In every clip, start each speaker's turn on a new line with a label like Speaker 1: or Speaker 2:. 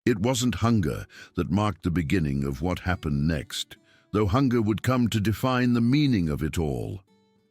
Speaker 1: It wasn't hunger that marked the beginning of what happened next, though hunger would come to define the meaning of it all.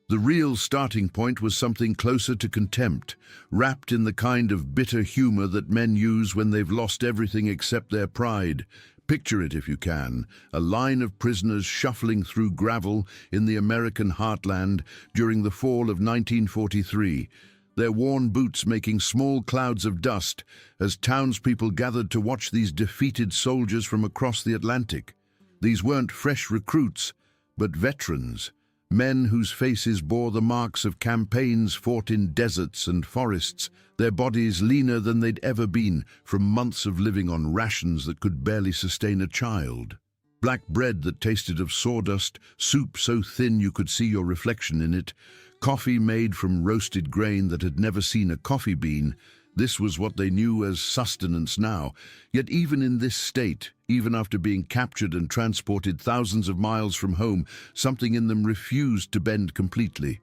Speaker 1: The real starting point was something closer to contempt, wrapped in the kind of bitter humor that men use when they've lost everything except their pride. Picture it if you can, a line of prisoners shuffling through gravel in the American heartland during the fall of 1943, their worn boots making small clouds of dust as townspeople gathered to watch these defeated soldiers from across the Atlantic. These weren't fresh recruits, but veterans, men whose faces bore the marks of campaigns fought in deserts and forests, their bodies leaner than they'd ever been from months of living on rations that could barely sustain a child. Black bread that tasted of sawdust, soup so thin you could see your reflection in it, coffee made from roasted grain that had never seen a coffee bean. This was what they knew as sustenance now. Yet even in this state, even after being captured and transported thousands of miles from home, something in them refused to bend completely.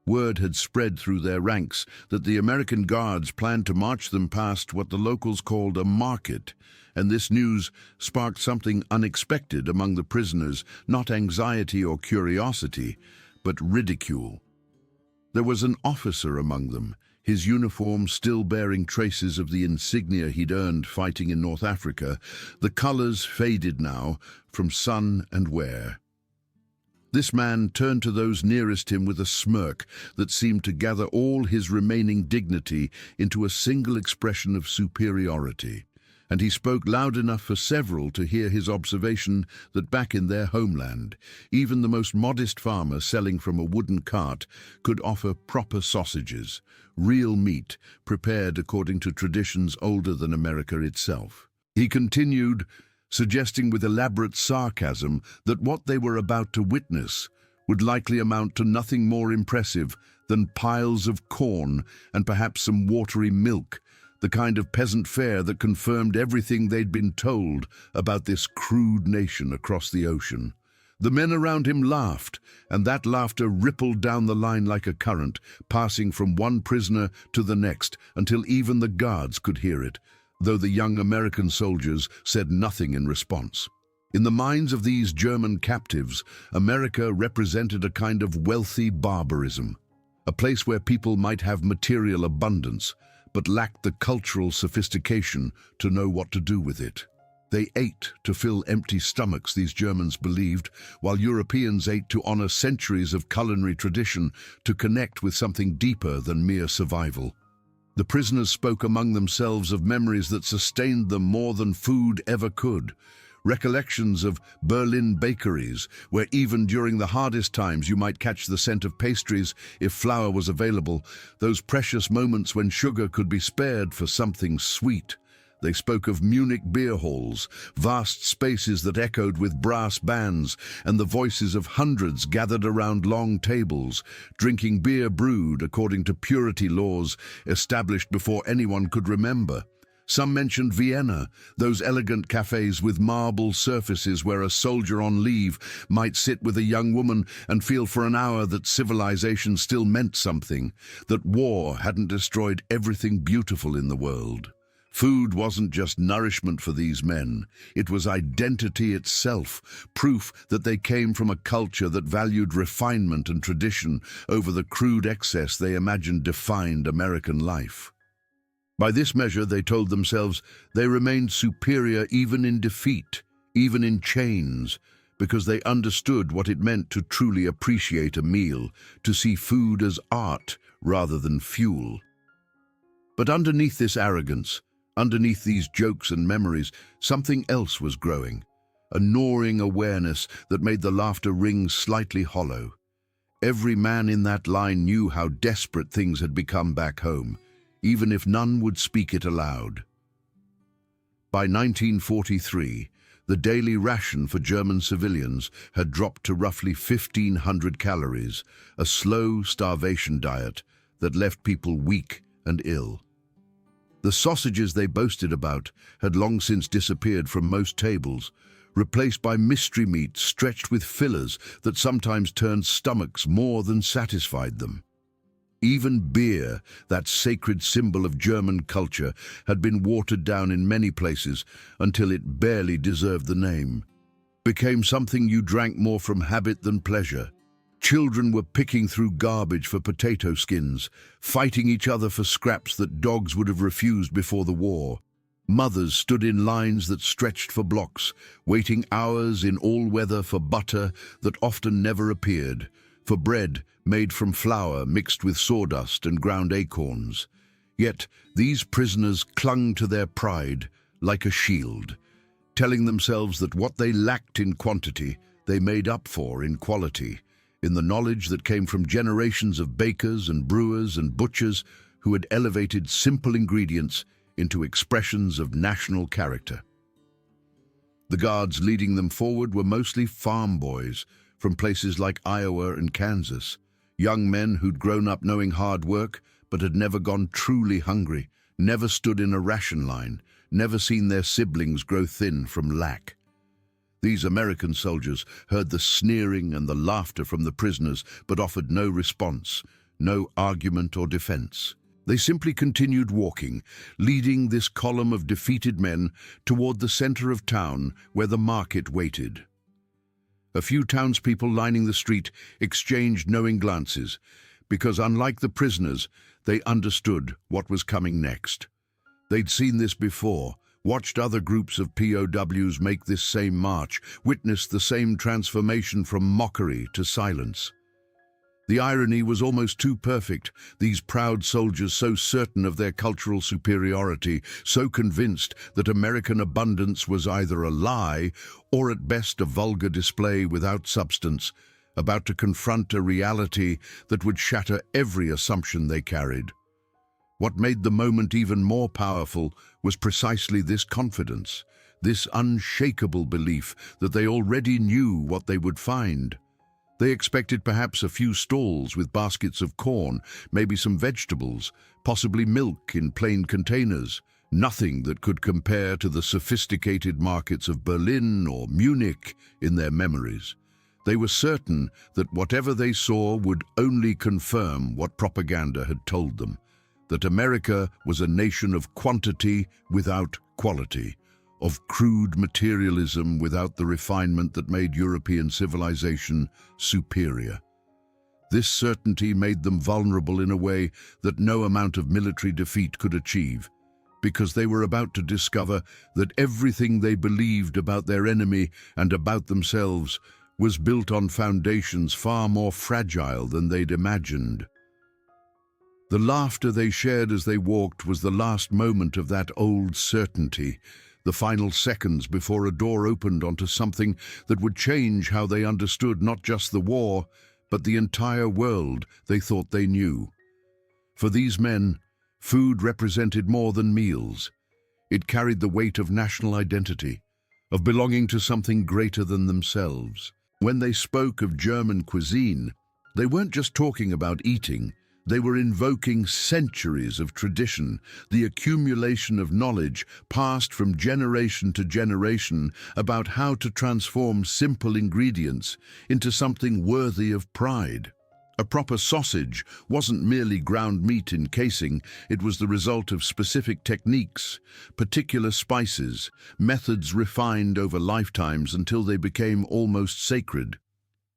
Speaker 1: Word had spread through their ranks that the American guards planned to march them past what the locals called a market, and this news sparked something unexpected among the prisoners, not anxiety or curiosity, but ridicule. There was an officer among them, his uniform still bearing traces of the insignia he'd earned fighting in North Africa, the colors faded now from sun and wear. This man turned to those nearest him with a smirk that seemed to gather all his remaining dignity into a single expression of superiority, and he spoke loud enough for several to hear his observation that back in their homeland, even the most modest farmer selling from a wooden cart could offer proper sausages, real meat prepared according to traditions older than America itself. He continued, suggesting with elaborate sarcasm that what they were about to witness would likely amount to nothing more impressive than piles of corn and perhaps some watery milk, the kind of peasant fare that confirmed everything they'd been told about this crude nation across the ocean. The men around him laughed, and that laughter rippled down the line like a current, passing from one prisoner to the next until even the guards could hear it, though the young American soldiers said nothing in response. In the minds of these German captives, America represented a kind of wealthy barbarism, a place where people might have material abundance, but lacked the cultural sophistication to know what to do with it. They ate to fill empty stomachs, these Germans believed, while Europeans ate to honor centuries of culinary tradition, to connect with something deeper than mere survival. The prisoners spoke among themselves of memories that sustained them more than food ever could. Recollections of Berlin bakeries, where even during the hardest times you might catch the scent of pastries if flour was available, those precious moments when sugar could be spared for something sweet. They spoke of Munich beer halls, vast spaces that echoed with brass bands, and the voices of hundreds gathered around long tables, drinking beer brewed according to purity laws established before anyone could remember. Some mentioned Vienna, those elegant cafes with marble surfaces where a soldier on leave might sit with a young woman and feel for an hour that civilization still meant something, that war hadn't destroyed everything beautiful in the world. Food wasn't just nourishment for these men, it was identity itself, proof that they came from a culture that valued refinement and tradition over the crude excess they imagined defined American life. By this measure, they told themselves, they remained superior even in defeat, even in chains, because they understood what it meant to truly appreciate a meal, to see food as art rather than fuel. But underneath this arrogance, underneath these jokes and memories, something else was growing, a gnawing awareness that made the laughter ring slightly hollow. Every man in that line knew how desperate things had become back home, even if none would speak it aloud. By 1943, the daily ration for German civilians had dropped to roughly 1,500 calories, a slow starvation diet that left people weak and ill. The sausages they boasted about had long since disappeared from most tables, replaced by mystery meat stretched with fillers that sometimes turned stomachs more than satisfied them. Even beer, that sacred symbol of German culture, had been watered down in many places until it barely deserved the name. Became something you drank more from habit than pleasure. Children were picking through garbage for potato skins, fighting each other for scraps that dogs would have refused before the war. Mothers stood in lines that stretched for blocks, waiting hours in all weather for butter that often never appeared, for bread made from flour mixed with sawdust and ground acorns. Yet these prisoners clung to their pride like a shield, telling themselves that what they lacked in quantity, they made up for in quality, in the knowledge that came from generations of bakers and brewers and butchers who had elevated simple ingredients into expressions of national character. The guards leading them forward were mostly farm boys from places like Iowa and Kansas, young men who'd grown up knowing hard work but had never gone truly hungry, never stood in a ration line, never seen their siblings grow thin from lack. These American soldiers heard the sneering and the laughter from the prisoners but offered no response, no argument or defense. They simply continued walking, leading this column of defeated men toward the center of town where the market waited. A few townspeople lining the street exchanged knowing glances, because unlike the prisoners, they understood what was coming next. They'd seen this before, watched other groups of POWs make this same march, witnessed the same transformation from mockery to silence. The irony was almost too perfect, these proud soldiers so certain of their cultural superiority, so convinced that American abundance was either a lie or at best a vulgar display without substance, about to confront a reality that would shatter every assumption they carried. What made the moment even more powerful was precisely this confidence, this unshakable belief that they already knew what they would find. They expected perhaps a few stalls with baskets of corn, maybe some vegetables, possibly milk in plain containers, nothing that could compare to the sophisticated markets of Berlin or Munich in their memories. They were certain that whatever they saw would only confirm what propaganda had told them, that America was a nation of quantity without quality, of crude materialism without the refinement that made European civilization superior. This certainty made them vulnerable in a way that no amount of military defeat could achieve, because they were about to discover that everything they believed about their enemy and about themselves was built on foundations far more fragile than they'd imagined. The laughter they shared as they walked was the last moment of that old certainty, the final seconds before a door opened onto something that would change how they understood not just the war, but the entire world they thought they knew. For these men, food represented more than meals. It carried the weight of national identity, of belonging to something greater than themselves. When they spoke of German cuisine, they weren't just talking about eating. They were invoking centuries of tradition, the accumulation of knowledge passed from generation to generation about how to transform simple ingredients into something worthy of pride. A proper sausage wasn't merely ground meat in casing, it was the result of specific techniques, particular spices, methods refined over lifetimes until they became almost sacred.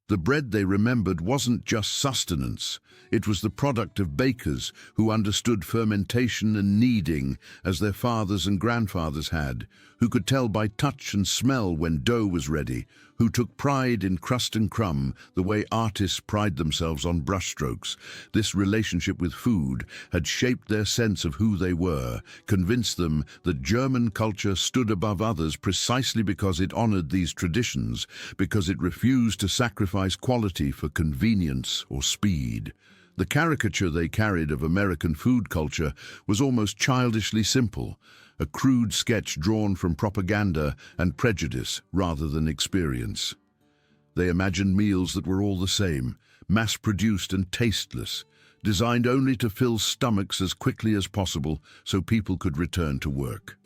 Speaker 1: The bread they remembered wasn't just sustenance, it was the product of bakers who understood fermentation and kneading as their fathers and grandfathers had, who could tell by touch and smell when dough was ready, who took pride in crust and crumb the way artists pride themselves on brushstrokes. This relationship with food had shaped their sense of who they were, convinced them that German culture stood above others precisely because it honored these traditions, because it refused to sacrifice quality for convenience or speed. The caricature they carried of American food culture was almost childishly simple, a crude sketch drawn from propaganda and prejudice rather than experience. They imagined meals that were all the same, mass-produced and tasteless, designed only to fill stomachs as quickly as possible so people could return to work.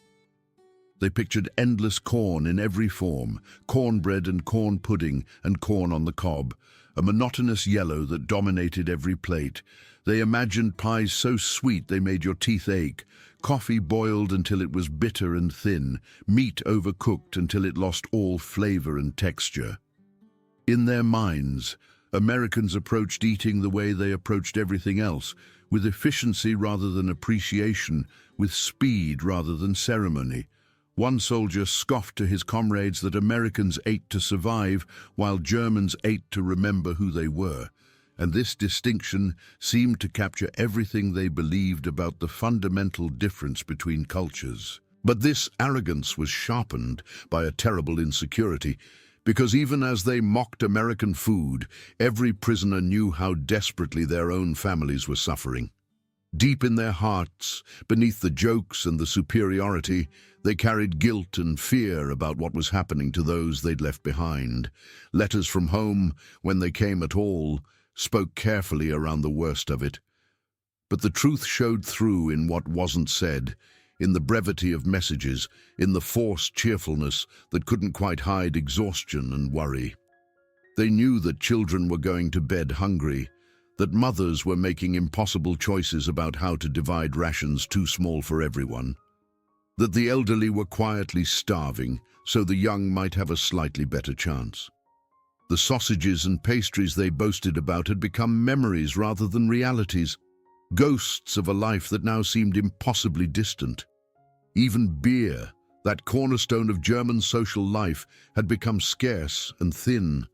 Speaker 1: They pictured endless corn in every form, cornbread and corn pudding and corn on the cob, a monotonous yellow that dominated every plate. They imagined pies so sweet they made your teeth ache, coffee boiled until it was bitter and thin, meat overcooked until it lost all flavor and texture. In their minds, Americans approached eating the way they approached everything else, with efficiency rather than appreciation, with speed rather than ceremony. One soldier scoffed to his comrades that Americans ate to survive, while Germans ate to remember who they were. And this distinction seemed to capture everything they believed about the fundamental difference between cultures. But this arrogance was sharpened by a terrible insecurity, because even as they mocked American food, every prisoner knew how desperately their own families were suffering. Deep in their hearts, beneath the jokes and the superiority, they carried guilt and fear about what was happening to those they'd left behind. Letters from home, when they came at all, spoke carefully around the worst of it. But the truth showed through in what wasn't said, in the brevity of messages, in the forced cheerfulness that couldn't quite hide exhaustion and worry. They knew that children were going to bed hungry, that mothers were making impossible choices about how to divide rations too small for everyone, that the elderly were quietly starving so the young might have a slightly better chance. The sausages and pastries they boasted about had become memories rather than realities, ghosts of a life that now seemed impossibly distant. Even beer, that cornerstone of German social life, had become scarce and thin,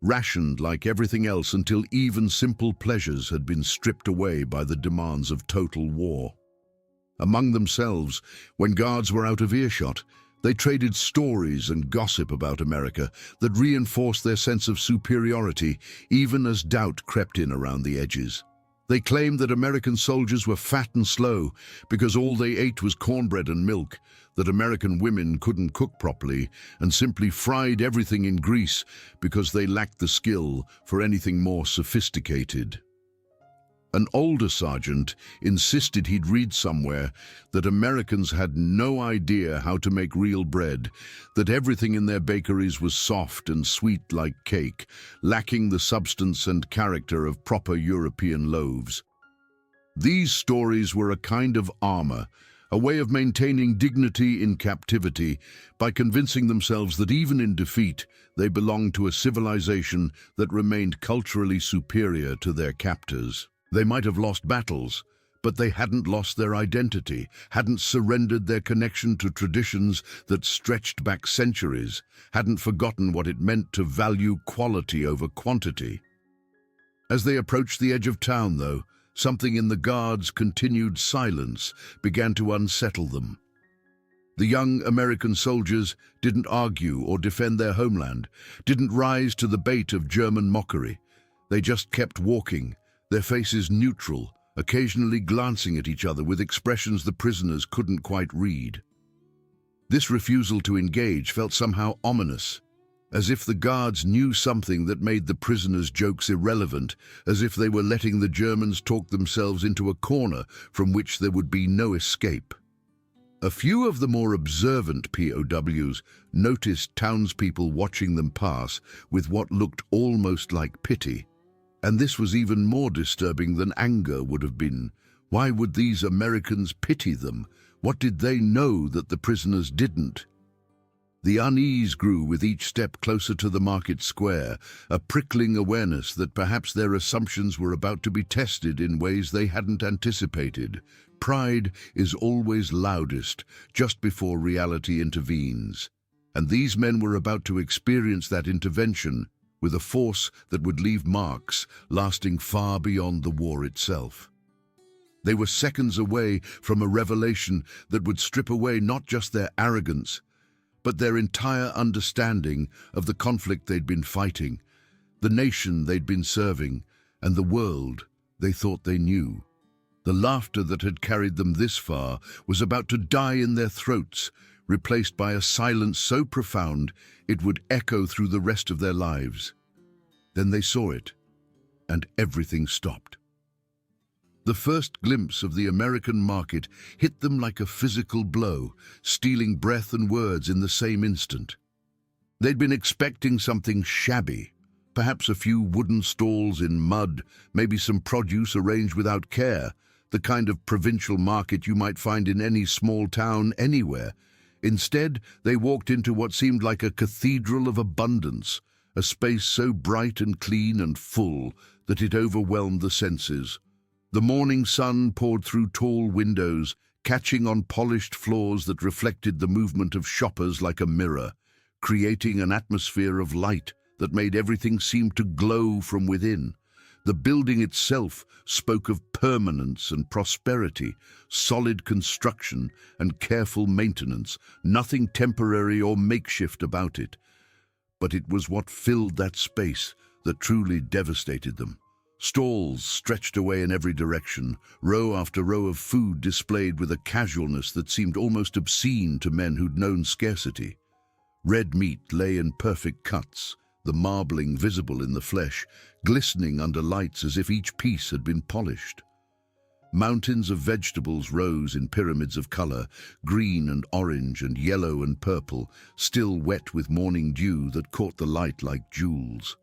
Speaker 1: rationed like everything else until even simple pleasures had been stripped away by the demands of total war. Among themselves, when guards were out of earshot, they traded stories and gossip about America that reinforced their sense of superiority, even as doubt crept in around the edges. They claimed that American soldiers were fat and slow because all they ate was cornbread and milk, that American women couldn't cook properly and simply fried everything in grease because they lacked the skill for anything more sophisticated. An older sergeant insisted he'd read somewhere that Americans had no idea how to make real bread, that everything in their bakeries was soft and sweet like cake, lacking the substance and character of proper European loaves. These stories were a kind of armor, a way of maintaining dignity in captivity by convincing themselves that even in defeat, they belonged to a civilization that remained culturally superior to their captors. They might have lost battles, but they hadn't lost their identity, hadn't surrendered their connection to traditions that stretched back centuries, hadn't forgotten what it meant to value quality over quantity. As they approached the edge of town, though, something in the guards' continued silence began to unsettle them. The young American soldiers didn't argue or defend their homeland, didn't rise to the bait of German mockery. They just kept walking, their faces neutral, occasionally glancing at each other with expressions the prisoners couldn't quite read. This refusal to engage felt somehow ominous, as if the guards knew something that made the prisoners' jokes irrelevant, as if they were letting the Germans talk themselves into a corner from which there would be no escape. A few of the more observant POWs noticed townspeople watching them pass with what looked almost like pity. And this was even more disturbing than anger would have been. Why would these Americans pity them? What did they know that the prisoners didn't? The unease grew with each step closer to the market square, a prickling awareness that perhaps their assumptions were about to be tested in ways they hadn't anticipated. Pride is always loudest just before reality intervenes. And these men were about to experience that intervention with a force that would leave marks lasting far beyond the war itself. They were seconds away from a revelation that would strip away not just their arrogance, but their entire understanding of the conflict they'd been fighting, the nation they'd been serving, and the world they thought they knew. The laughter that had carried them this far was about to die in their throats, replaced by a silence so profound it would echo through the rest of their lives. Then they saw it, and everything stopped. The first glimpse of the American market hit them like a physical blow, stealing breath and words in the same instant. They'd been expecting something shabby, perhaps a few wooden stalls in mud, maybe some produce arranged without care, the kind of provincial market you might find in any small town anywhere. Instead, they walked into what seemed like a cathedral of abundance, a space so bright and clean and full that it overwhelmed the senses. The morning sun poured through tall windows, catching on polished floors that reflected the movement of shoppers like a mirror, creating an atmosphere of light that made everything seem to glow from within. The building itself spoke of permanence and prosperity, solid construction and careful maintenance, nothing temporary or makeshift about it. But it was what filled that space that truly devastated them. Stalls stretched away in every direction, row after row of food displayed with a casualness that seemed almost obscene to men who'd known scarcity. Red meat lay in perfect cuts, the marbling visible in the flesh, glistening under lights as if each piece had been polished. Mountains of vegetables rose in pyramids of color, green and orange and yellow and purple, still wet with morning dew that caught the light like jewels.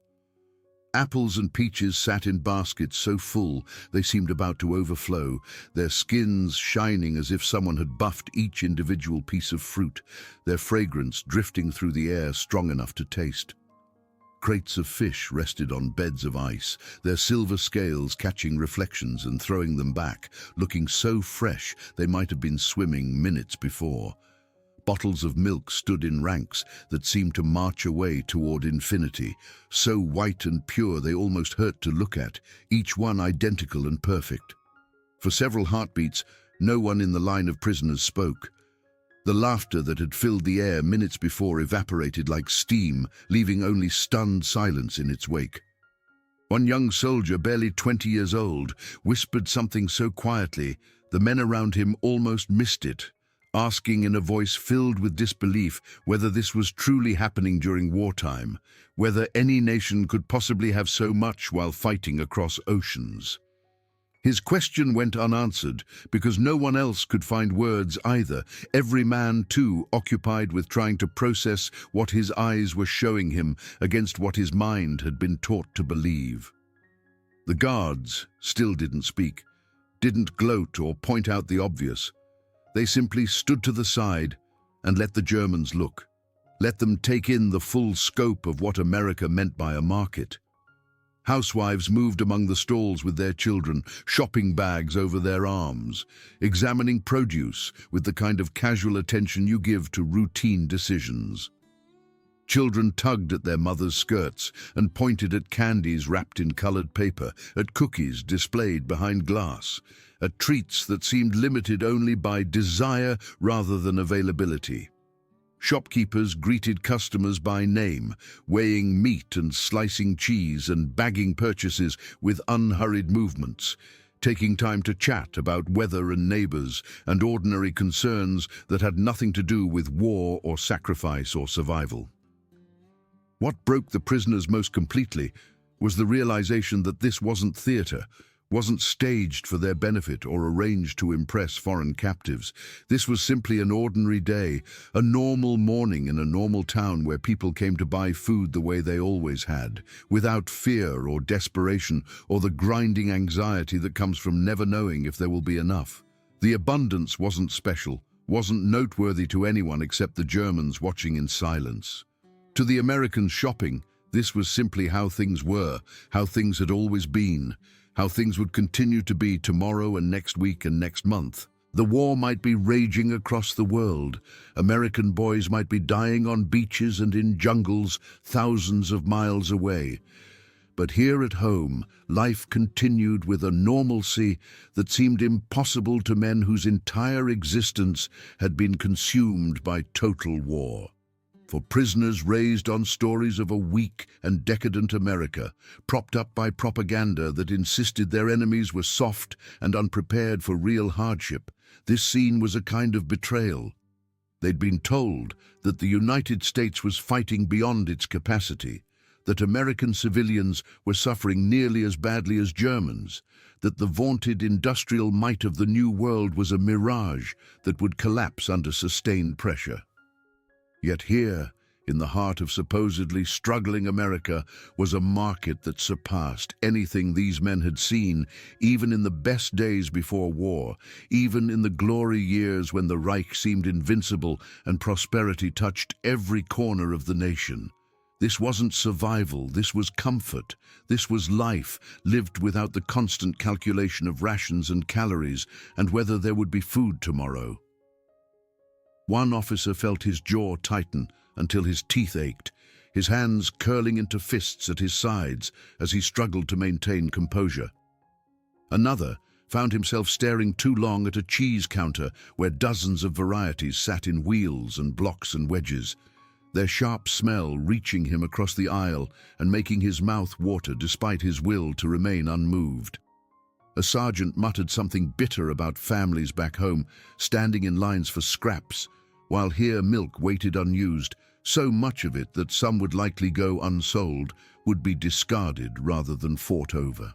Speaker 1: Apples and peaches sat in baskets so full they seemed about to overflow, their skins shining as if someone had buffed each individual piece of fruit, their fragrance drifting through the air strong enough to taste. Crates of fish rested on beds of ice, their silver scales catching reflections and throwing them back, looking so fresh they might have been swimming minutes before. Bottles of milk stood in ranks that seemed to march away toward infinity, so white and pure they almost hurt to look at, each one identical and perfect. For several heartbeats, no one in the line of prisoners spoke. The laughter that had filled the air minutes before evaporated like steam, leaving only stunned silence in its wake. One young soldier, barely 20 years old, whispered something so quietly, the men around him almost missed it, asking in a voice filled with disbelief whether this was truly happening during wartime, whether any nation could possibly have so much while fighting across oceans. His question went unanswered because no one else could find words either, every man, too, occupied with trying to process what his eyes were showing him against what his mind had been taught to believe. The guards still didn't speak, didn't gloat or point out the obvious. They simply stood to the side and let the Germans look, let them take in the full scope of what America meant by a market. Housewives moved among the stalls with their children, shopping bags over their arms, examining produce with the kind of casual attention you give to routine decisions. Children tugged at their mothers' skirts and pointed at candies wrapped in colored paper, at cookies displayed behind glass, at treats that seemed limited only by desire rather than availability. Shopkeepers greeted customers by name, weighing meat and slicing cheese and bagging purchases with unhurried movements, taking time to chat about weather and neighbors and ordinary concerns that had nothing to do with war or sacrifice or survival. What broke the prisoners most completely was the realization that this wasn't theater, wasn't staged for their benefit or arranged to impress foreign captives. This was simply an ordinary day, a normal morning in a normal town where people came to buy food the way they always had, without fear or desperation or the grinding anxiety that comes from never knowing if there will be enough. The abundance wasn't special, wasn't noteworthy to anyone except the Germans watching in silence. To the Americans shopping, this was simply how things were, how things had always been, how things would continue to be tomorrow and next week and next month. The war might be raging across the world. American boys might be dying on beaches and in jungles thousands of miles away. But here at home, life continued with a normalcy that seemed impossible to men whose entire existence had been consumed by total war. For prisoners raised on stories of a weak and decadent America, propped up by propaganda that insisted their enemies were soft and unprepared for real hardship, this scene was a kind of betrayal. They'd been told that the United States was fighting beyond its capacity, that American civilians were suffering nearly as badly as Germans, that the vaunted industrial might of the New World was a mirage that would collapse under sustained pressure. Yet here, in the heart of supposedly struggling America, was a market that surpassed anything these men had seen, even in the best days before war, even in the glory years when the Reich seemed invincible and prosperity touched every corner of the nation. This wasn't survival, this was comfort, this was life, lived without the constant calculation of rations and calories and whether there would be food tomorrow. One officer felt his jaw tighten until his teeth ached, his hands curling into fists at his sides as he struggled to maintain composure. Another found himself staring too long at a cheese counter where dozens of varieties sat in wheels and blocks and wedges, their sharp smell reaching him across the aisle and making his mouth water despite his will to remain unmoved. A sergeant muttered something bitter about families back home, standing in lines for scraps, while here milk waited unused, so much of it that some would likely go unsold, would be discarded rather than fought over.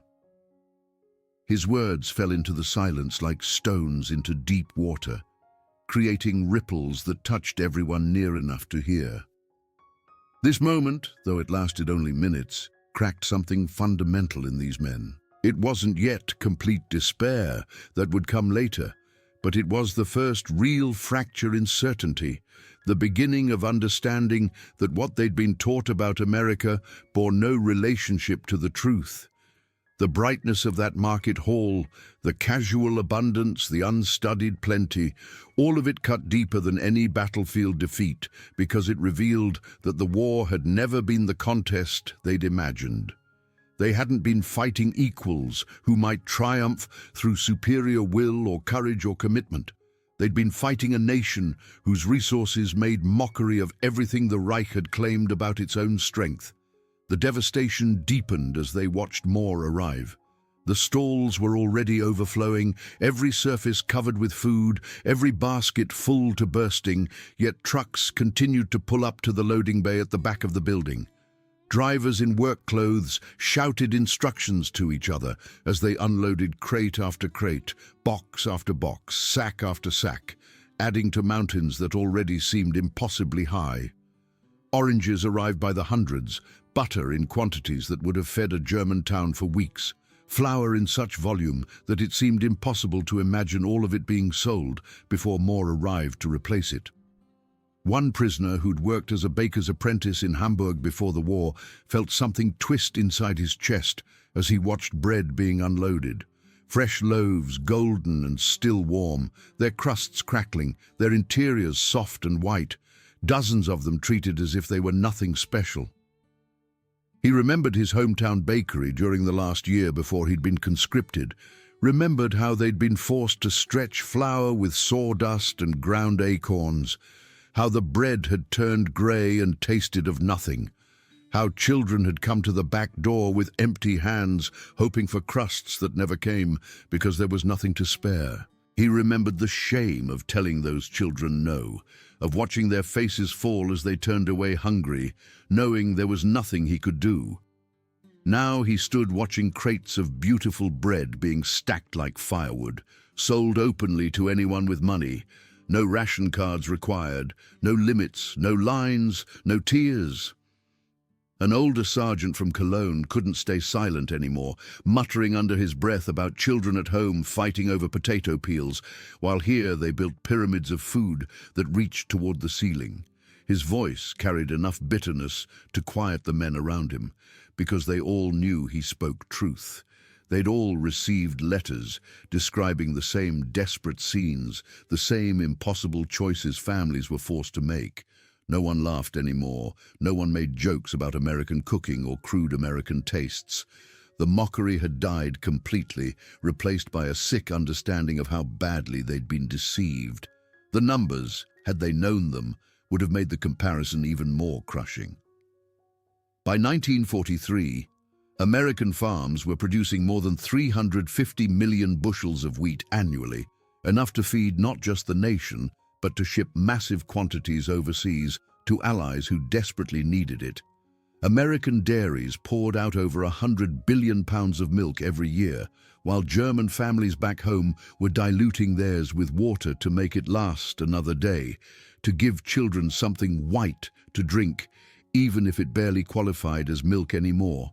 Speaker 1: His words fell into the silence like stones into deep water, creating ripples that touched everyone near enough to hear. This moment, though it lasted only minutes, cracked something fundamental in these men. It wasn't yet complete despair that would come later, but it was the first real fracture in certainty, the beginning of understanding that what they'd been taught about America bore no relationship to the truth. The brightness of that market hall, the casual abundance, the unstudied plenty, all of it cut deeper than any battlefield defeat because it revealed that the war had never been the contest they'd imagined. They hadn't been fighting equals who might triumph through superior will or courage or commitment. They'd been fighting a nation whose resources made mockery of everything the Reich had claimed about its own strength. The devastation deepened as they watched more arrive. The stalls were already overflowing, every surface covered with food, every basket full to bursting, yet trucks continued to pull up to the loading bay at the back of the building. Drivers in work clothes shouted instructions to each other as they unloaded crate after crate, box after box, sack after sack, adding to mountains that already seemed impossibly high. Oranges arrived by the hundreds, butter in quantities that would have fed a German town for weeks, flour in such volume that it seemed impossible to imagine all of it being sold before more arrived to replace it. One prisoner who'd worked as a baker's apprentice in Hamburg before the war felt something twist inside his chest as he watched bread being unloaded. Fresh loaves, golden and still warm, their crusts crackling, their interiors soft and white, dozens of them treated as if they were nothing special. He remembered his hometown bakery during the last year before he'd been conscripted, remembered how they'd been forced to stretch flour with sawdust and ground acorns, how the bread had turned grey and tasted of nothing, how children had come to the back door with empty hands, hoping for crusts that never came because there was nothing to spare. He remembered the shame of telling those children no, of watching their faces fall as they turned away hungry, knowing there was nothing he could do. Now he stood watching crates of beautiful bread being stacked like firewood, sold openly to anyone with money. No ration cards required, no limits, no lines, no tears. An older sergeant from Cologne couldn't stay silent anymore, muttering under his breath about children at home fighting over potato peels, while here they built pyramids of food that reached toward the ceiling. His voice carried enough bitterness to quiet the men around him, because they all knew he spoke truth. They'd all received letters describing the same desperate scenes, the same impossible choices families were forced to make. No one laughed anymore. No one made jokes about American cooking or crude American tastes. The mockery had died completely, replaced by a sick understanding of how badly they'd been deceived. The numbers, had they known them, would have made the comparison even more crushing. By 1943, American farms were producing more than 350 million bushels of wheat annually, enough to feed not just the nation, but to ship massive quantities overseas to allies who desperately needed it. American dairies poured out over 100 billion pounds of milk every year, while German families back home were diluting theirs with water to make it last another day, to give children something white to drink, even if it barely qualified as milk anymore.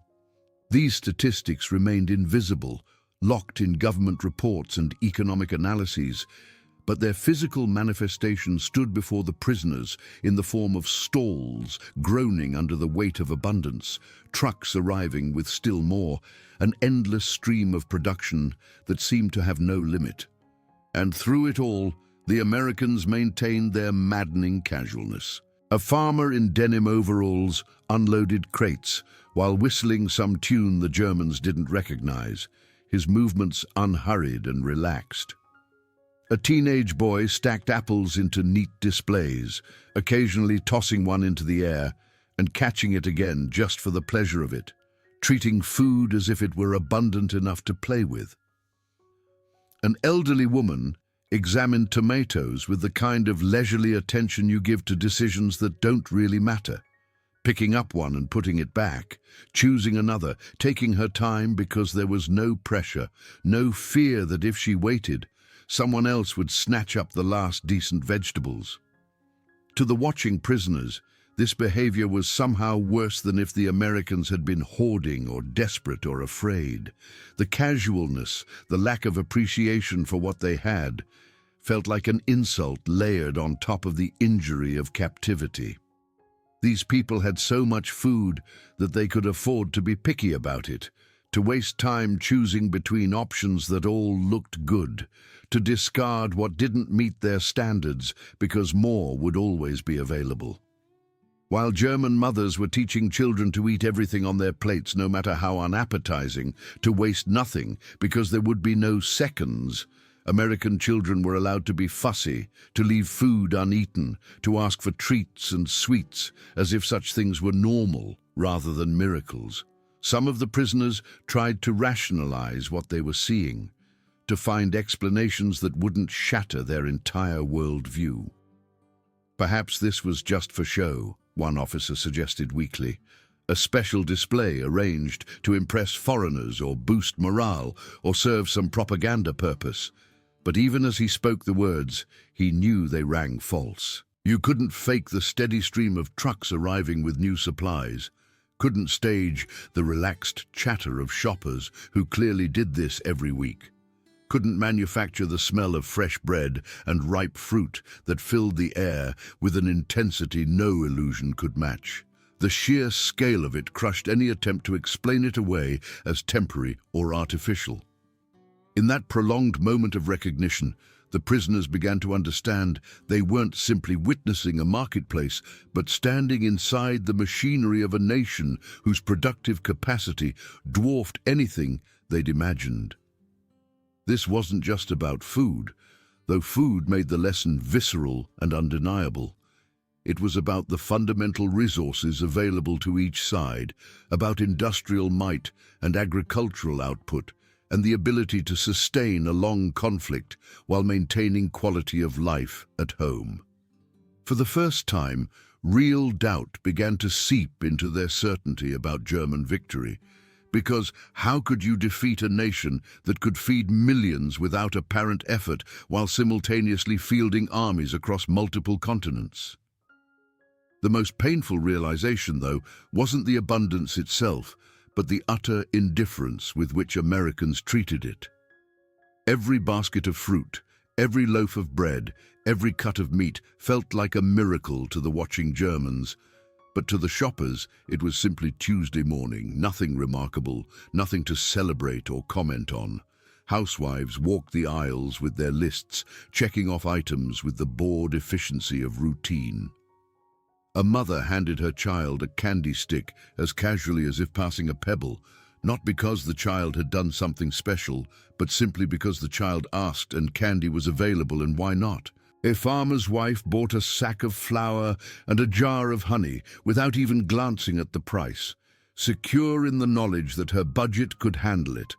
Speaker 1: These statistics remained invisible, locked in government reports and economic analyses, but their physical manifestation stood before the prisoners in the form of stalls groaning under the weight of abundance, trucks arriving with still more, an endless stream of production that seemed to have no limit. And through it all, the Americans maintained their maddening casualness. A farmer in denim overalls unloaded crates while whistling some tune the Germans didn't recognize, his movements unhurried and relaxed. A teenage boy stacked apples into neat displays, occasionally tossing one into the air and catching it again just for the pleasure of it, treating food as if it were abundant enough to play with. An elderly woman examined tomatoes with the kind of leisurely attention you give to decisions that don't really matter, picking up one and putting it back, choosing another, taking her time because there was no pressure, no fear that if she waited, someone else would snatch up the last decent vegetables. To the watching prisoners, this behavior was somehow worse than if the Americans had been hoarding or desperate or afraid. The casualness, the lack of appreciation for what they had, felt like an insult layered on top of the injury of captivity. These people had so much food that they could afford to be picky about it, to waste time choosing between options that all looked good, to discard what didn't meet their standards because more would always be available. While German mothers were teaching children to eat everything on their plates, no matter how unappetizing, to waste nothing because there would be no seconds, American children were allowed to be fussy, to leave food uneaten, to ask for treats and sweets, as if such things were normal rather than miracles. Some of the prisoners tried to rationalize what they were seeing, to find explanations that wouldn't shatter their entire worldview. Perhaps this was just for show, one officer suggested weakly. A special display arranged to impress foreigners or boost morale or serve some propaganda purpose. But even as he spoke the words, he knew they rang false. You couldn't fake the steady stream of trucks arriving with new supplies, couldn't stage the relaxed chatter of shoppers who clearly did this every week, couldn't manufacture the smell of fresh bread and ripe fruit that filled the air with an intensity no illusion could match. The sheer scale of it crushed any attempt to explain it away as temporary or artificial. In that prolonged moment of recognition, the prisoners began to understand they weren't simply witnessing a marketplace, but standing inside the machinery of a nation whose productive capacity dwarfed anything they'd imagined. This wasn't just about food, though food made the lesson visceral and undeniable. It was about the fundamental resources available to each side, about industrial might and agricultural output, and the ability to sustain a long conflict while maintaining quality of life at home. For the first time, real doubt began to seep into their certainty about German victory, because how could you defeat a nation that could feed millions without apparent effort while simultaneously fielding armies across multiple continents? The most painful realization, though, wasn't the abundance itself, but the utter indifference with which Americans treated it. Every basket of fruit, every loaf of bread, every cut of meat felt like a miracle to the watching Germans, but to the shoppers it was simply Tuesday morning, nothing remarkable, nothing to celebrate or comment on. Housewives walked the aisles with their lists, checking off items with the bored efficiency of routine. A mother handed her child a candy stick as casually as if passing a pebble, not because the child had done something special, but simply because the child asked and candy was available, and why not? A farmer's wife bought a sack of flour and a jar of honey without even glancing at the price, secure in the knowledge that her budget could handle it,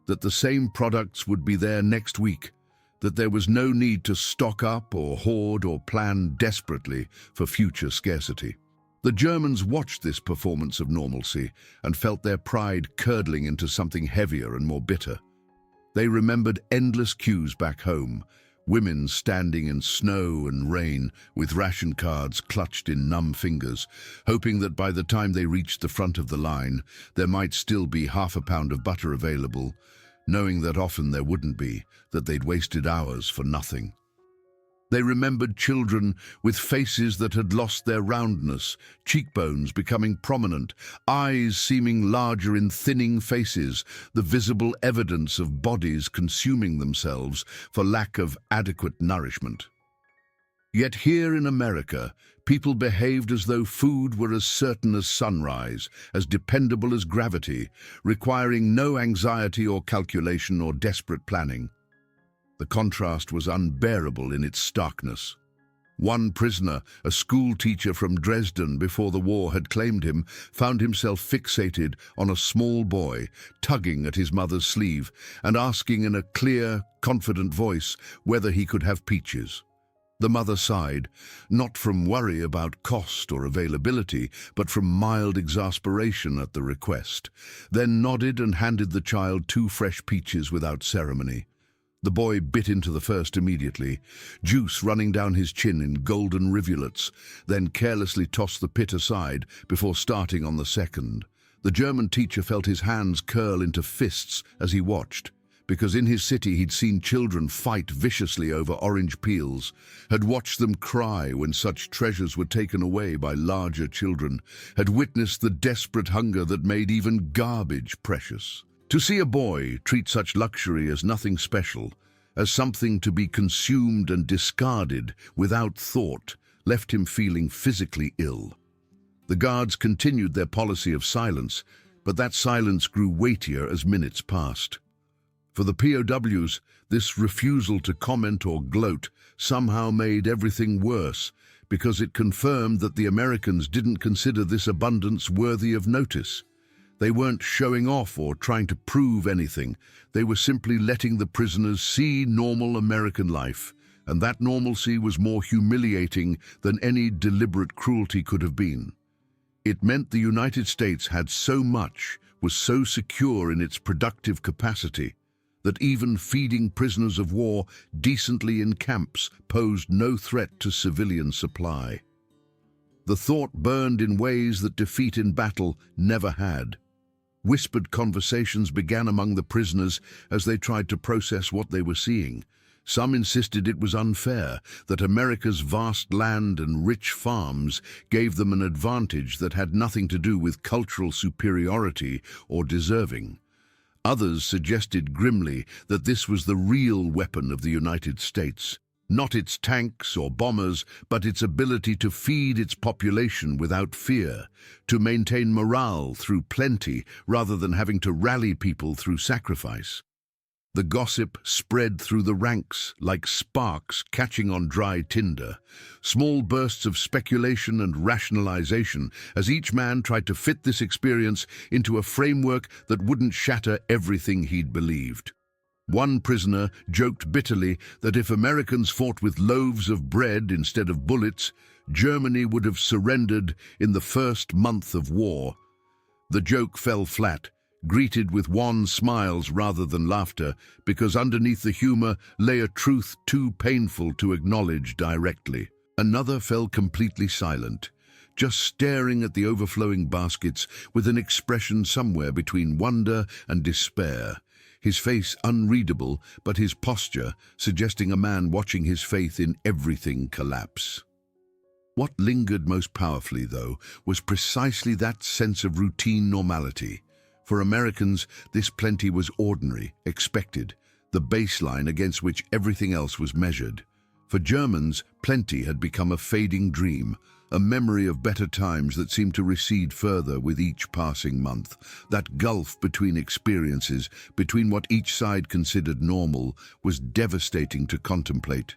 Speaker 1: that the same products would be there next week, that there was no need to stock up or hoard or plan desperately for future scarcity. The Germans watched this performance of normalcy and felt their pride curdling into something heavier and more bitter. They remembered endless queues back home, women standing in snow and rain with ration cards clutched in numb fingers, hoping that by the time they reached the front of the line, there might still be half a pound of butter available, knowing that often there wouldn't be, that they'd wasted hours for nothing. They remembered children with faces that had lost their roundness, cheekbones becoming prominent, eyes seeming larger in thinning faces, the visible evidence of bodies consuming themselves for lack of adequate nourishment. Yet here in America, people behaved as though food were as certain as sunrise, as dependable as gravity, requiring no anxiety or calculation or desperate planning. The contrast was unbearable in its starkness. One prisoner, a school teacher from Dresden before the war had claimed him, found himself fixated on a small boy, tugging at his mother's sleeve and asking in a clear, confident voice whether he could have peaches. The mother sighed, not from worry about cost or availability, but from mild exasperation at the request, then nodded and handed the child 2 fresh peaches without ceremony. The boy bit into the first immediately, juice running down his chin in golden rivulets, then carelessly tossed the pit aside before starting on the second. The German teacher felt his hands curl into fists as he watched, because in his city he'd seen children fight viciously over orange peels, had watched them cry when such treasures were taken away by larger children, had witnessed the desperate hunger that made even garbage precious. To see a boy treat such luxury as nothing special, as something to be consumed and discarded without thought, left him feeling physically ill. The guards continued their policy of silence, but that silence grew weightier as minutes passed. For the POWs, this refusal to comment or gloat somehow made everything worse, because it confirmed that the Americans didn't consider this abundance worthy of notice. They weren't showing off or trying to prove anything. They were simply letting the prisoners see normal American life, and that normalcy was more humiliating than any deliberate cruelty could have been. It meant the United States had so much, was so secure in its productive capacity, that even feeding prisoners of war decently in camps posed no threat to civilian supply. The thought burned in ways that defeat in battle never had. Whispered conversations began among the prisoners as they tried to process what they were seeing. Some insisted it was unfair, that America's vast land and rich farms gave them an advantage that had nothing to do with cultural superiority or deserving. Others suggested grimly that this was the real weapon of the United States. Not its tanks or bombers, but its ability to feed its population without fear, to maintain morale through plenty rather than having to rally people through sacrifice. The gossip spread through the ranks like sparks catching on dry tinder, small bursts of speculation and rationalization as each man tried to fit this experience into a framework that wouldn't shatter everything he'd believed. One prisoner joked bitterly that if Americans fought with loaves of bread instead of bullets, Germany would have surrendered in the first month of war. The joke fell flat, greeted with wan smiles rather than laughter, because underneath the humor lay a truth too painful to acknowledge directly. Another fell completely silent, just staring at the overflowing baskets with an expression somewhere between wonder and despair. His face unreadable, but his posture suggesting a man watching his faith in everything collapse. What lingered most powerfully, though, was precisely that sense of routine normality. For Americans, this plenty was ordinary, expected, the baseline against which everything else was measured. For Germans, plenty had become a fading dream, a memory of better times that seemed to recede further with each passing month. That gulf between experiences, between what each side considered normal, was devastating to contemplate.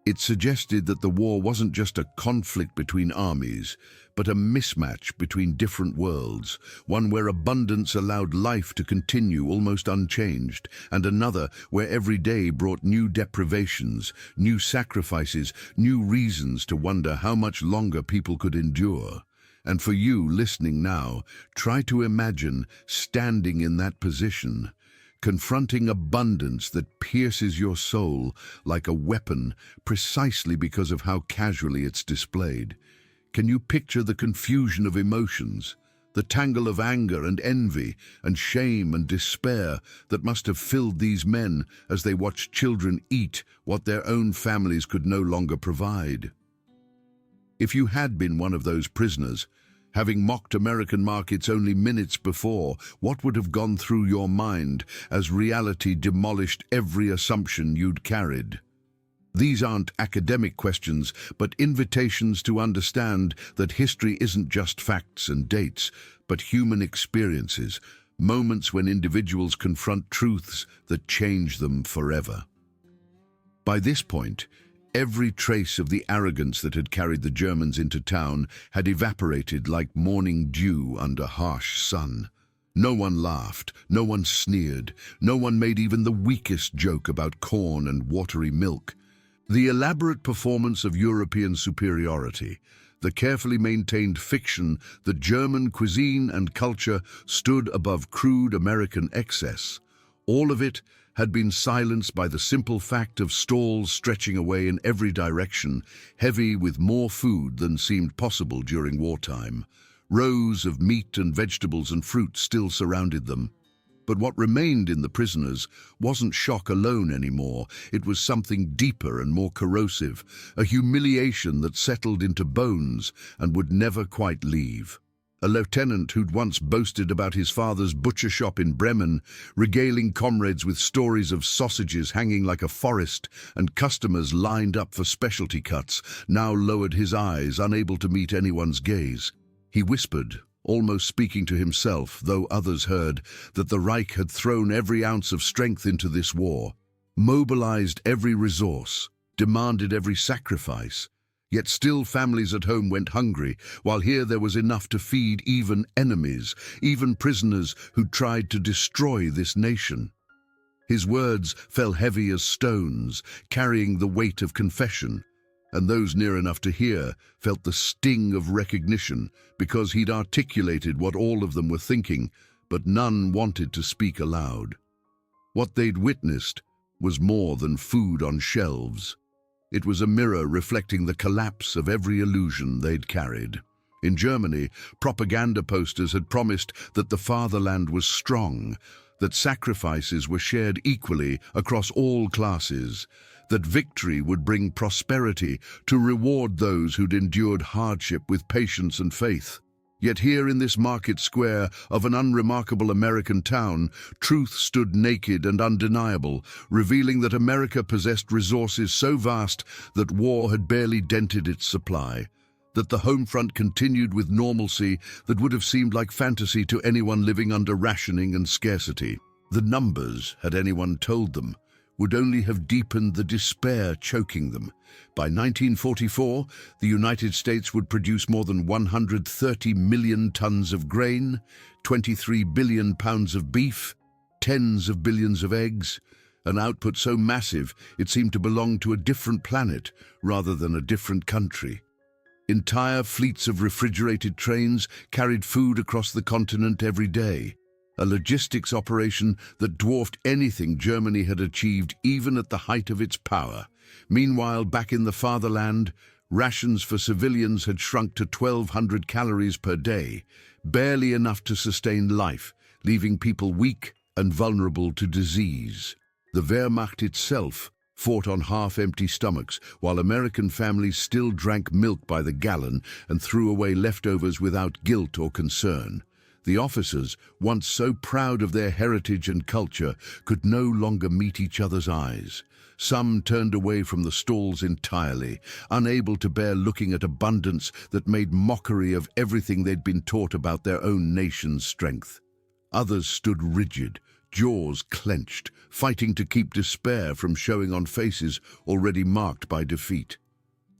Speaker 1: It suggested that the war wasn't just a conflict between armies, but a mismatch between different worlds, one where abundance allowed life to continue almost unchanged, and another where every day brought new deprivations, new sacrifices, new reasons to wonder how much longer people could endure. And for you listening now, try to imagine standing in that position, confronting abundance that pierces your soul like a weapon precisely because of how casually it's displayed. Can you picture the confusion of emotions, the tangle of anger and envy and shame and despair that must have filled these men as they watched children eat what their own families could no longer provide? If you had been one of those prisoners, having mocked American markets only minutes before, what would have gone through your mind as reality demolished every assumption you'd carried? These aren't academic questions, but invitations to understand that history isn't just facts and dates, but human experiences, moments when individuals confront truths that change them forever. By this point, every trace of the arrogance that had carried the Germans into town had evaporated like morning dew under harsh sun. No one laughed, no one sneered, no one made even the weakest joke about corn and watery milk. The elaborate performance of European superiority, the carefully maintained fiction that German cuisine and culture stood above crude American excess, all of it had been silenced by the simple fact of stalls stretching away in every direction, heavy with more food than seemed possible during wartime. Rows of meat and vegetables and fruit still surrounded them. But what remained in the prisoners wasn't shock alone anymore. It was something deeper and more corrosive, a humiliation that settled into bones and would never quite leave. A lieutenant who'd once boasted about his father's butcher shop in Bremen, regaling comrades with stories of sausages hanging like a forest and customers lined up for specialty cuts, now lowered his eyes, unable to meet anyone's gaze. He whispered, almost speaking to himself, though others heard, that the Reich had thrown every ounce of strength into this war, mobilized every resource, demanded every sacrifice. Yet still families at home went hungry, while here there was enough to feed even enemies, even prisoners who tried to destroy this nation. His words fell heavy as stones, carrying the weight of confession, and those near enough to hear felt the sting of recognition because he'd articulated what all of them were thinking, but none wanted to speak aloud. What they'd witnessed was more than food on shelves. It was a mirror reflecting the collapse of every illusion they'd carried. In Germany, propaganda posters had promised that the fatherland was strong, that sacrifices were shared equally across all classes, that victory would bring prosperity to reward those who'd endured hardship with patience and faith. Yet here in this market square of an unremarkable American town, truth stood naked and undeniable, revealing that America possessed resources so vast that war had barely dented its supply, that the home front continued with normalcy that would have seemed like fantasy to anyone living under rationing and scarcity. The numbers, had anyone told them, would only have deepened the despair choking them. By 1944, the United States would produce more than 130 million tons of grain, 23 billion pounds of beef, tens of billions of eggs, an output so massive it seemed to belong to a different planet rather than a different country. Entire fleets of refrigerated trains carried food across the continent every day, a logistics operation that dwarfed anything Germany had achieved even at the height of its power. Meanwhile, back in the fatherland, rations for civilians had shrunk to 1,200 calories per day, barely enough to sustain life, leaving people weak and vulnerable to disease. The Wehrmacht itself fought on half-empty stomachs, while American families still drank milk by the gallon and threw away leftovers without guilt or concern. The officers, once so proud of their heritage and culture, could no longer meet each other's eyes. Some turned away from the stalls entirely, unable to bear looking at abundance that made mockery of everything they'd been taught about their own nation's strength. Others stood rigid, jaws clenched, fighting to keep despair from showing on faces already marked by defeat.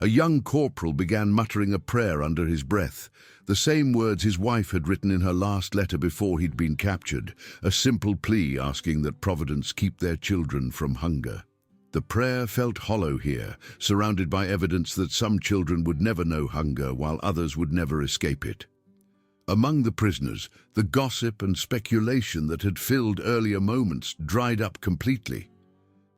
Speaker 1: A young corporal began muttering a prayer under his breath, the same words his wife had written in her last letter before he'd been captured, a simple plea asking that Providence keep their children from hunger. The prayer felt hollow here, surrounded by evidence that some children would never know hunger while others would never escape it. Among the prisoners, the gossip and speculation that had filled earlier moments dried up completely.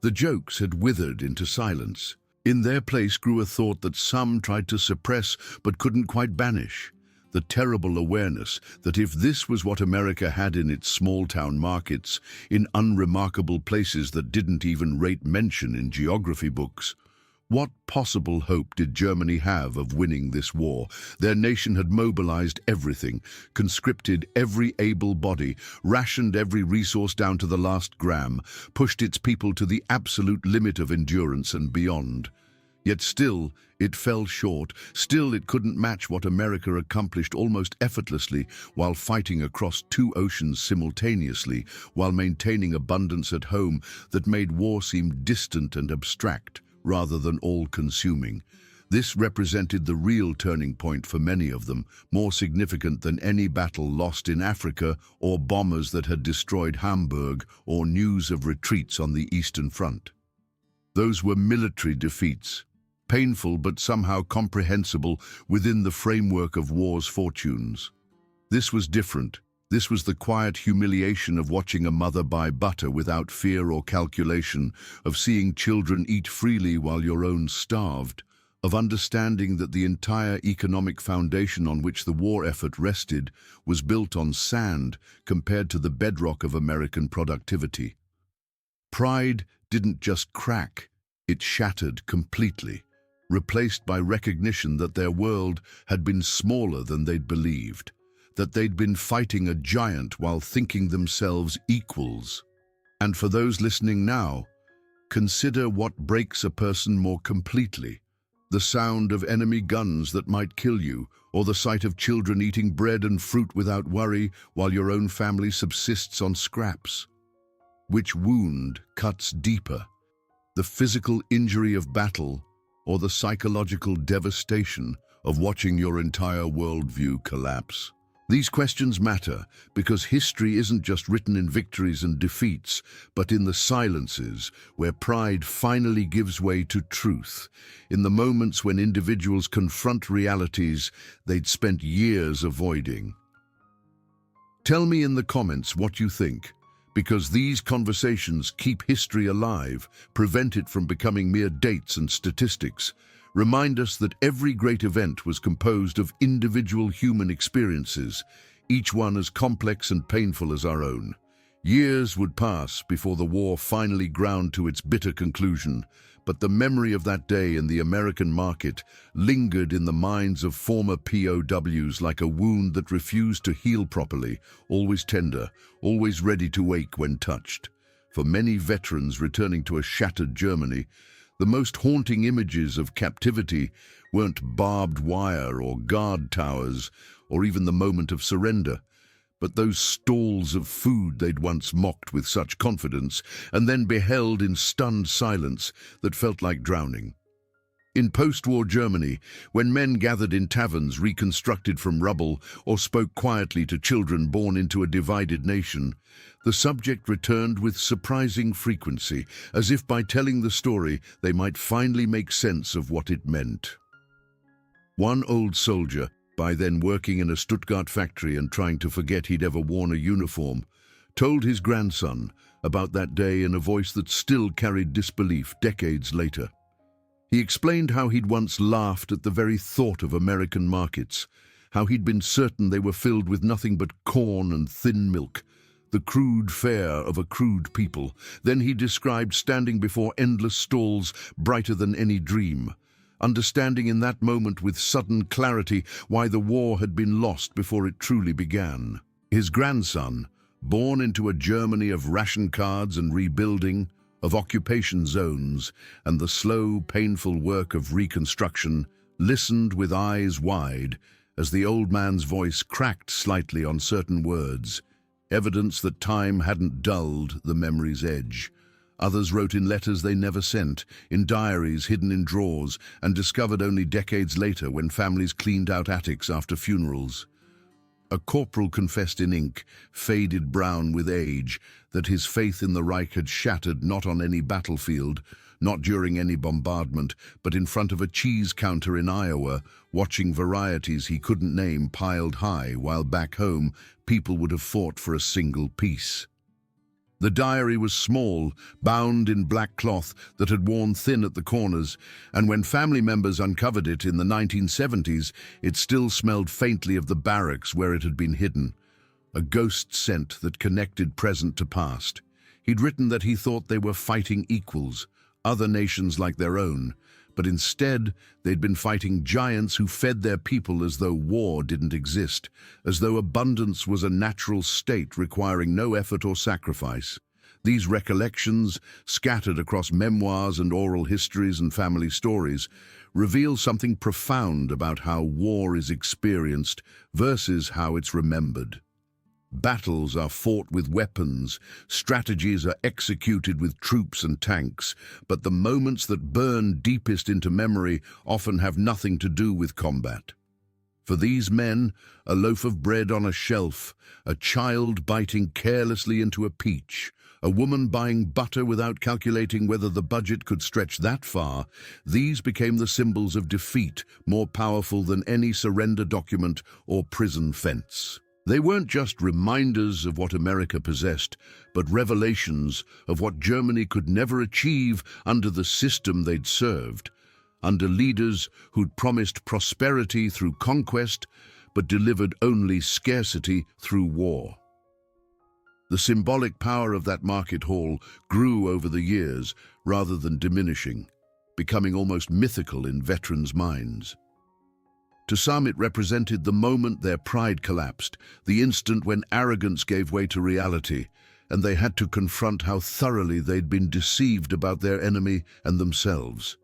Speaker 1: The jokes had withered into silence. In their place grew a thought that some tried to suppress but couldn't quite banish. The terrible awareness that if this was what America had in its small-town markets, in unremarkable places that didn't even rate mention in geography books, what possible hope did Germany have of winning this war? Their nation had mobilized everything, conscripted every able body, rationed every resource down to the last gram, pushed its people to the absolute limit of endurance and beyond. Yet still, it fell short. Still, it couldn't match what America accomplished almost effortlessly while fighting across two oceans simultaneously, while maintaining abundance at home that made war seem distant and abstract, rather than all-consuming. This represented the real turning point for many of them, more significant than any battle lost in Africa or bombers that had destroyed Hamburg or news of retreats on the Eastern Front. Those were military defeats, painful but somehow comprehensible within the framework of war's fortunes. This was different. This was the quiet humiliation of watching a mother buy butter without fear or calculation, of seeing children eat freely while your own starved, of understanding that the entire economic foundation on which the war effort rested was built on sand compared to the bedrock of American productivity. Pride didn't just crack, it shattered completely, replaced by recognition that their world had been smaller than they'd believed, that they'd been fighting a giant while thinking themselves equals. And for those listening now, consider what breaks a person more completely: the sound of enemy guns that might kill you, or the sight of children eating bread and fruit without worry while your own family subsists on scraps. Which wound cuts deeper? The physical injury of battle, or the psychological devastation of watching your entire worldview collapse? These questions matter because history isn't just written in victories and defeats, but in the silences where pride finally gives way to truth, in the moments when individuals confront realities they'd spent years avoiding. Tell me in the comments what you think, because these conversations keep history alive, prevent it from becoming mere dates and statistics. Remind us that every great event was composed of individual human experiences, each one as complex and painful as our own. Years would pass before the war finally ground to its bitter conclusion, but the memory of that day in the American market lingered in the minds of former POWs like a wound that refused to heal properly, always tender, always ready to ache when touched. For many veterans returning to a shattered Germany, the most haunting images of captivity weren't barbed wire or guard towers or even the moment of surrender, but those stalls of food they'd once mocked with such confidence and then beheld in stunned silence that felt like drowning. In post-war Germany, when men gathered in taverns reconstructed from rubble or spoke quietly to children born into a divided nation, the subject returned with surprising frequency, as if by telling the story they might finally make sense of what it meant. One old soldier, by then working in a Stuttgart factory and trying to forget he'd ever worn a uniform, told his grandson about that day in a voice that still carried disbelief decades later. He explained how he'd once laughed at the very thought of American markets, how he'd been certain they were filled with nothing but corn and thin milk, the crude fare of a crude people. Then he described standing before endless stalls brighter than any dream, understanding in that moment with sudden clarity why the war had been lost before it truly began. His grandson, born into a Germany of ration cards and rebuilding, of occupation zones, and the slow, painful work of reconstruction, listened with eyes wide as the old man's voice cracked slightly on certain words, evidence that time hadn't dulled the memory's edge. Others wrote in letters they never sent, in diaries hidden in drawers and discovered only decades later when families cleaned out attics after funerals. A corporal confessed in ink, faded brown with age, that his faith in the Reich had shattered not on any battlefield, not during any bombardment, but in front of a cheese counter in Iowa, watching varieties he couldn't name piled high, while back home, people would have fought for a single piece. The diary was small, bound in black cloth that had worn thin at the corners, and when family members uncovered it in the 1970s, it still smelled faintly of the barracks where it had been hidden, a ghost scent that connected present to past. He'd written that he thought they were fighting equals, other nations like their own, but instead they'd been fighting giants who fed their people as though war didn't exist, as though abundance was a natural state requiring no effort or sacrifice. These recollections, scattered across memoirs and oral histories and family stories, reveal something profound about how war is experienced versus how it's remembered. Battles are fought with weapons, strategies are executed with troops and tanks, but the moments that burn deepest into memory often have nothing to do with combat. For these men, a loaf of bread on a shelf, a child biting carelessly into a peach, a woman buying butter without calculating whether the budget could stretch that far, these became the symbols of defeat, more powerful than any surrender document or prison fence. They weren't just reminders of what America possessed, but revelations of what Germany could never achieve under the system they'd served, under leaders who'd promised prosperity through conquest, but delivered only scarcity through war. The symbolic power of that market hall grew over the years rather than diminishing, becoming almost mythical in veterans' minds. To some, it represented the moment their pride collapsed, the instant when arrogance gave way to reality, and they had to confront how thoroughly they'd been deceived about their enemy and themselves.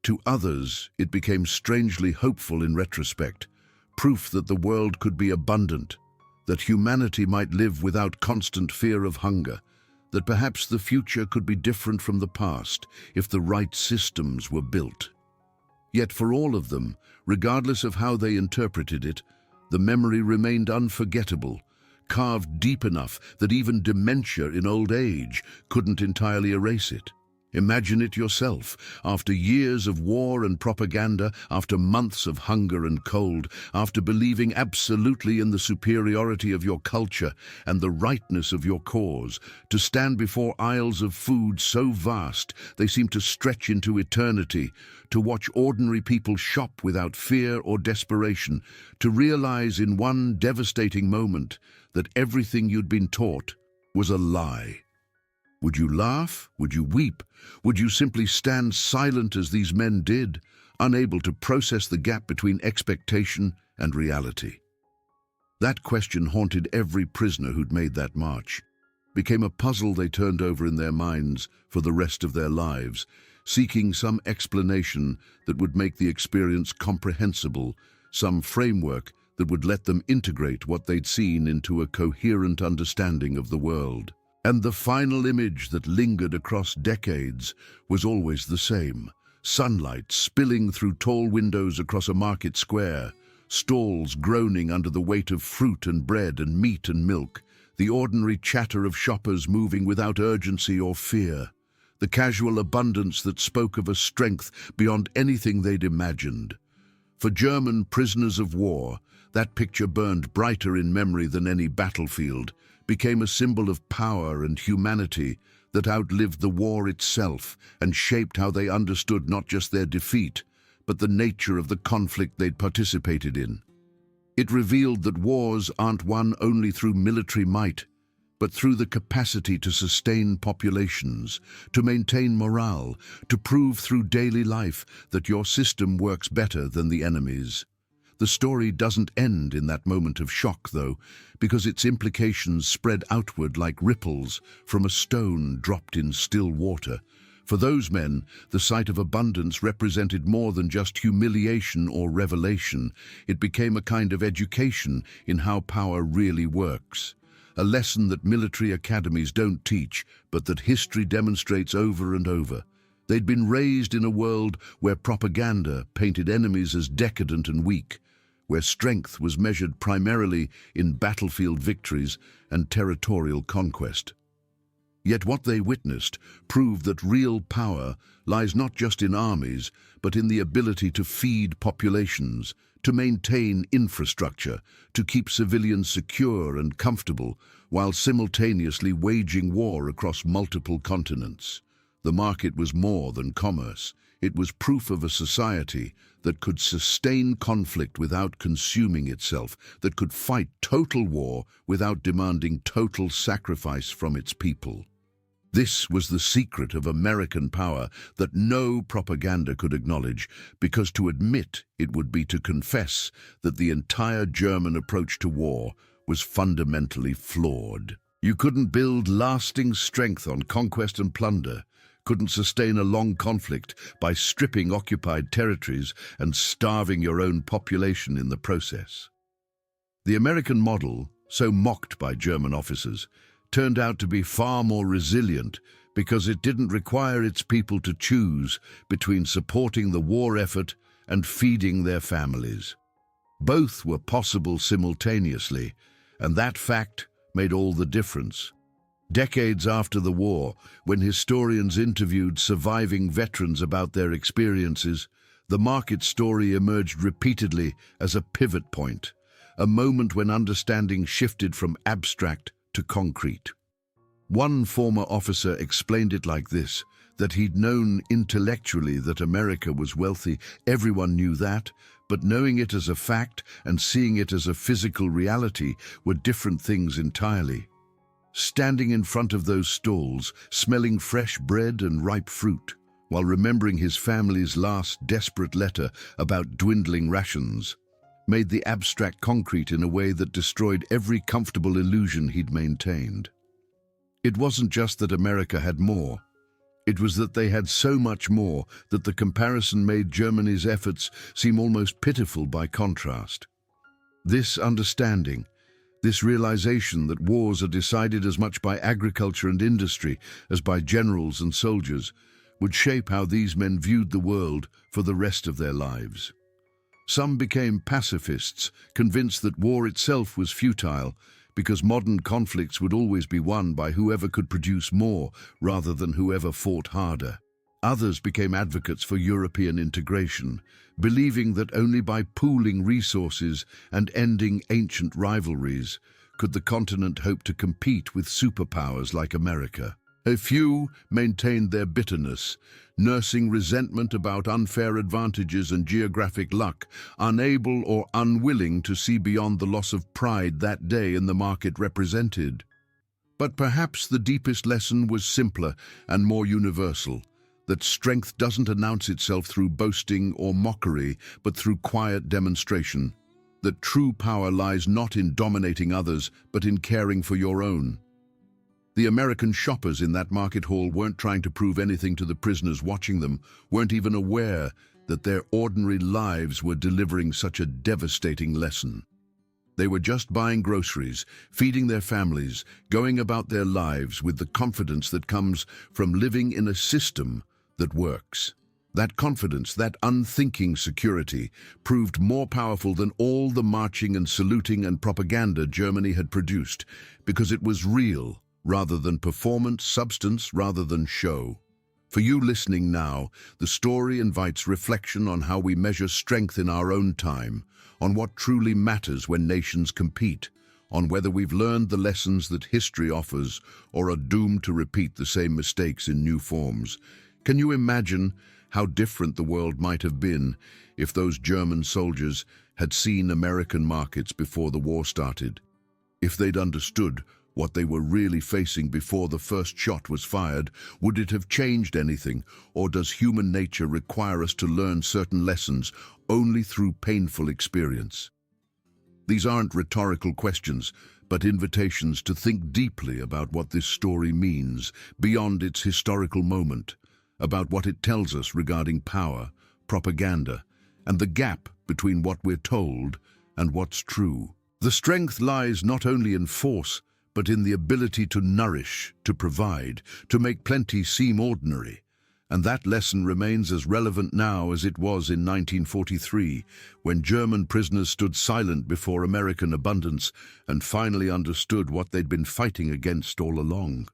Speaker 1: To others, it became strangely hopeful in retrospect, proof that the world could be abundant, that humanity might live without constant fear of hunger, that perhaps the future could be different from the past if the right systems were built. Yet for all of them, regardless of how they interpreted it, the memory remained unforgettable, carved deep enough that even dementia in old age couldn't entirely erase it. Imagine it yourself, after years of war and propaganda, after months of hunger and cold, after believing absolutely in the superiority of your culture and the rightness of your cause, to stand before aisles of food so vast they seem to stretch into eternity, to watch ordinary people shop without fear or desperation, to realize in one devastating moment that everything you'd been taught was a lie. Would you laugh? Would you weep? Would you simply stand silent as these men did, unable to process the gap between expectation and reality? That question haunted every prisoner who'd made that march, became a puzzle they turned over in their minds for the rest of their lives, seeking some explanation that would make the experience comprehensible, some framework that would let them integrate what they'd seen into a coherent understanding of the world. And the final image that lingered across decades was always the same: sunlight spilling through tall windows across a market square, stalls groaning under the weight of fruit and bread and meat and milk, the ordinary chatter of shoppers moving without urgency or fear, the casual abundance that spoke of a strength beyond anything they'd imagined. For German prisoners of war, that picture burned brighter in memory than any battlefield, became a symbol of power and humanity that outlived the war itself and shaped how they understood not just their defeat, but the nature of the conflict they'd participated in. It revealed that wars aren't won only through military might, but through the capacity to sustain populations, to maintain morale, to prove through daily life that your system works better than the enemy's. The story doesn't end in that moment of shock, though, because its implications spread outward like ripples from a stone dropped in still water. For those men, the sight of abundance represented more than just humiliation or revelation. It became a kind of education in how power really works. A lesson that military academies don't teach, but that history demonstrates over and over. They'd been raised in a world where propaganda painted enemies as decadent and weak, where strength was measured primarily in battlefield victories and territorial conquest. Yet what they witnessed proved that real power lies not just in armies, but in the ability to feed populations, to maintain infrastructure, to keep civilians secure and comfortable, while simultaneously waging war across multiple continents. The market was more than commerce. It was proof of a society that could sustain conflict without consuming itself, that could fight total war without demanding total sacrifice from its people. This was the secret of American power that no propaganda could acknowledge, because to admit it would be to confess that the entire German approach to war was fundamentally flawed. You couldn't build lasting strength on conquest and plunder, couldn't sustain a long conflict by stripping occupied territories and starving your own population in the process. The American model, so mocked by German officers, turned out to be far more resilient because it didn't require its people to choose between supporting the war effort and feeding their families. Both were possible simultaneously, and that fact made all the difference. Decades after the war, when historians interviewed surviving veterans about their experiences, the market story emerged repeatedly as a pivot point, a moment when understanding shifted from abstract to concrete. One former officer explained it like this, that he'd known intellectually that America was wealthy. Everyone knew that, but knowing it as a fact and seeing it as a physical reality were different things entirely. Standing in front of those stalls, smelling fresh bread and ripe fruit, while remembering his family's last desperate letter about dwindling rations, made the abstract concrete in a way that destroyed every comfortable illusion he'd maintained. It wasn't just that America had more. It was that they had so much more that the comparison made Germany's efforts seem almost pitiful by contrast. This understanding, this realization that wars are decided as much by agriculture and industry as by generals and soldiers, would shape how these men viewed the world for the rest of their lives. Some became pacifists, convinced that war itself was futile, because modern conflicts would always be won by whoever could produce more rather than whoever fought harder. Others became advocates for European integration, believing that only by pooling resources and ending ancient rivalries could the continent hope to compete with superpowers like America. A few maintained their bitterness, nursing resentment about unfair advantages and geographic luck, unable or unwilling to see beyond the loss of pride that day in the market represented. But perhaps the deepest lesson was simpler and more universal, that strength doesn't announce itself through boasting or mockery, but through quiet demonstration, that true power lies not in dominating others, but in caring for your own. The American shoppers in that market hall weren't trying to prove anything to the prisoners watching them, weren't even aware that their ordinary lives were delivering such a devastating lesson. They were just buying groceries, feeding their families, going about their lives with the confidence that comes from living in a system that works. That confidence, that unthinking security, proved more powerful than all the marching and saluting and propaganda Germany had produced, because it was real, rather than performance, substance rather than show. For you listening now, the story invites reflection on how we measure strength in our own time, on what truly matters when nations compete, on whether we've learned the lessons that history offers or are doomed to repeat the same mistakes in new forms. Can you imagine how different the world might have been if those German soldiers had seen American markets before the war started? If they'd understood what they were really facing before the first shot was fired, would it have changed anything, or does human nature require us to learn certain lessons only through painful experience? These aren't rhetorical questions, but invitations to think deeply about what this story means beyond its historical moment, about what it tells us regarding power, propaganda, and the gap between what we're told and what's true. The strength lies not only in force, but in the ability to nourish, to provide, to make plenty seem ordinary. And that lesson remains as relevant now as it was in 1943, when German prisoners stood silent before American abundance and finally understood what they'd been fighting against all along.